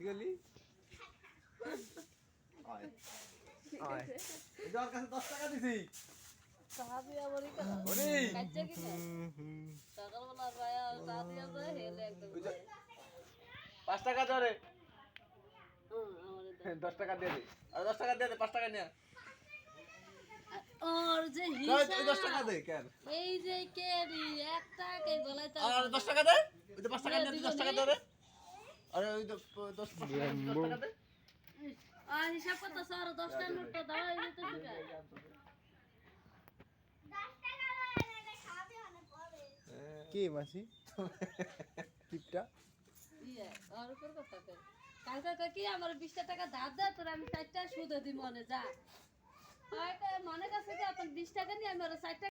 কি করলি আয় আয় যার কাছে 10 টাকা দিছি সাহাবি আমারই কথা ওরে কাজে কি না সকালবেলা ভাইয়া দাদিয়া তো হেলে একদম 5 টাকা ধরে আমারে 10 টাকা দিয়ে দে আর 10 টাকা দিয়ে দে 5 টাকা নিয়া और যে কই হিসাব 10 টাকা দে কেন এই যে কেরি এক টাকাই বলাইতে আর 10 টাকা দে ওই তো 5 টাকা নিয়ে 10 টাকা দে রে আরে ওই তো 10 টাকা দে আর হিসাব করতে স্যার 10 টাকা নোট তো দাও এই তো সুগা 10 টাকা লয় না খাবে অনে পড়ে কে মাসি টিপটা ইয়ে আর উপর কথা কই কালকে কি আমার 20 টাকা ধার দে তোর আমি 4টা সুদ দি মনে যা হয় মনে কাছে কি আপন 20 টাকা নিয়ে আমার 60